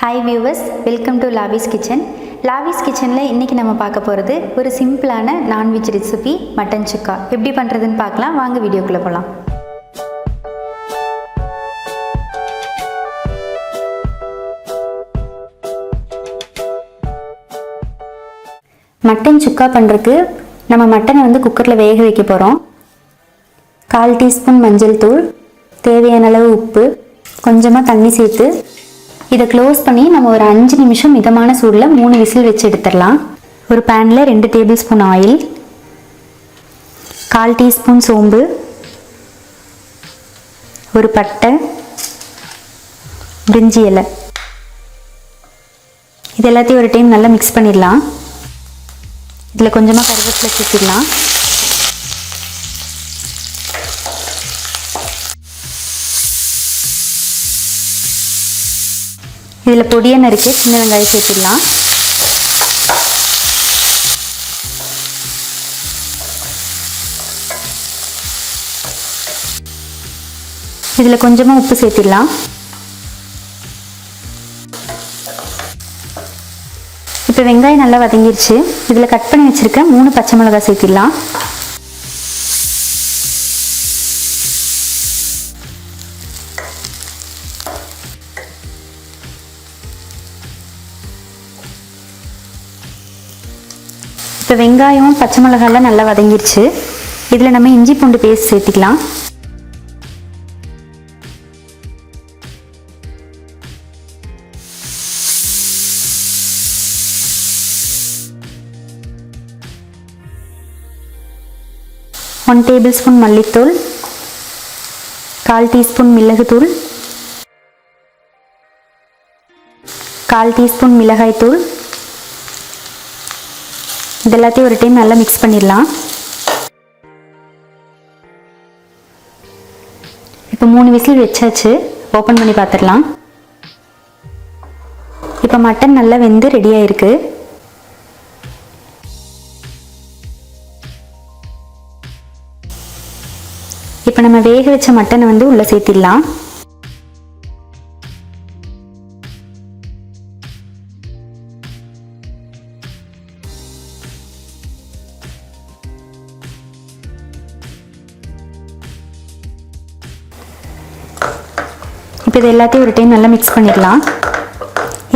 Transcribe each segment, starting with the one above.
Hi viewers, welcome to Lavis kitchen. Lavis கிச்சனில் இன்றைக்கி நம்ம பார்க்க போகிறது ஒரு சிம்பிளான நான்வெஜ் ரெசிபி மட்டன் சுக்கா. எப்படி பண்ணுறதுன்னு பார்க்கலாம். வாங்க வீடியோக்குள்ளே போகலாம். மட்டன் சுக்கா பண்ணுறதுக்கு நம்ம மட்டனை குக்கரில் வேக வைக்க போகிறோம். 1/4 டீஸ்பூன் மஞ்சள் தூள், தேவையான அளவு உப்பு, கொஞ்சமாக தண்ணி சேர்த்து இதை க்ளோஸ் பண்ணி நம்ம ஒரு 5 நிமிஷம் மிதமான சூடில் 3 விசில் வச்சு எடுத்துடலாம். ஒரு பேனில் 2 டேபிள் ஸ்பூன் ஆயில், 1/4 டீஸ்பூன் சோம்பு, ஒரு பட்டை, பிரிஞ்சி இலை, இது எல்லாத்தையும் ஒரு டைம் நல்லா மிக்ஸ் பண்ணிடலாம். இதில் கொஞ்சமாக கருவேப்பிலை சேர்த்திடலாம். இதில் பொடியை நறுக்கி சின்ன வெங்காயம் சேர்த்துடலாம். இதில் கொஞ்சமாக உப்பு சேர்த்திடலாம். இப்போ வெங்காயம் நல்லா வதங்கிருச்சு. இதில் கட் பண்ணி வச்சுருக்க 3 பச்சை மிளகாய் சேர்த்திடலாம். இப்போ வெங்காயம் பச்சை மிளகாயெல்லாம் நல்லா வதங்கிருச்சு. இதில் நம்ம இஞ்சி பூண்டு பேஸ்ட் சேர்த்திக்கலாம். ஒன் டேபிள் ஸ்பூன் மல்லித்தூள், 1/4 டீஸ்பூன் மிளகுத்தூள், 1/4 டீஸ்பூன் மிளகாய்த்தூள், இது எல்லாத்தையும் ஒரு டைம் நல்லா மிக்ஸ் பண்ணிடலாம். இப்போ 3 விசில் வச்சாச்சு. ஓப்பன் பண்ணி பார்த்துடலாம். இப்போ மட்டன் நல்லா வெந்து ரெடியாக இருக்குது. இப்போ நம்ம வேக வச்ச மட்டனை உள்ளே சேர்த்திடலாம். இப்போ இது எல்லாத்தையும் ஒரு டைம் நல்லா மிக்ஸ் பண்ணிடலாம்.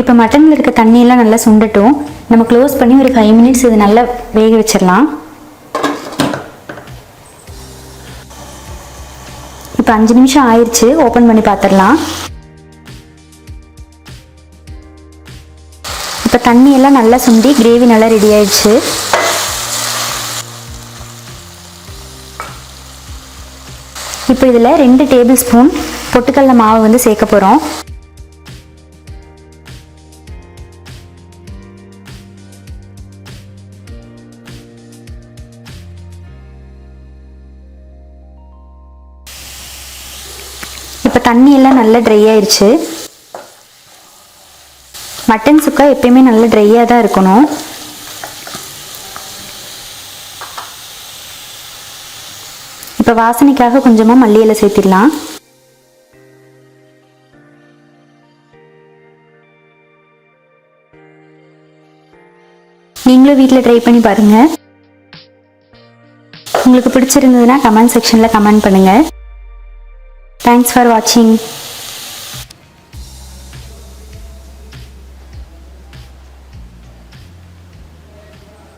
இப்போ மட்டனில் இருக்க தண்ணியெல்லாம் நல்லா சுண்டட்டும். நம்ம க்ளோஸ் பண்ணி ஒரு 5 மினிட்ஸ் இது நல்லா வேக வச்சிடலாம். இப்போ 5 நிமிஷம் ஆயிடுச்சு. ஓப்பன் பண்ணி பார்த்துடலாம். இப்போ தண்ணியெல்லாம் நல்லா சுண்டி கிரேவி நல்லா ரெடி ஆயிடுச்சு. இப்போ இதில் 2 டேபிள் ஸ்பூன் பொட்டுக்கடலை மாவு சேர்க்க போகிறோம். இப்போ தண்ணி எல்லாம் நல்லா ட்ரை ஆயிடுச்சு. மட்டன் சுக்கா எப்பயுமே நல்லா ட்ரையாக தான் இருக்கணும். இப்போ வாசனைக்காக கொஞ்சமாக மல்லி இலை சேர்த்திடலாம். நீங்களும் வீட்டில் ட்ரை பண்ணி பாருங்கள். உங்களுக்கு பிடிச்சிருந்ததுன்னா கமெண்ட் செக்ஷனில் கமெண்ட் பண்ணுங்கள். தேங்க்ஸ் ஃபார் வாட்சிங்.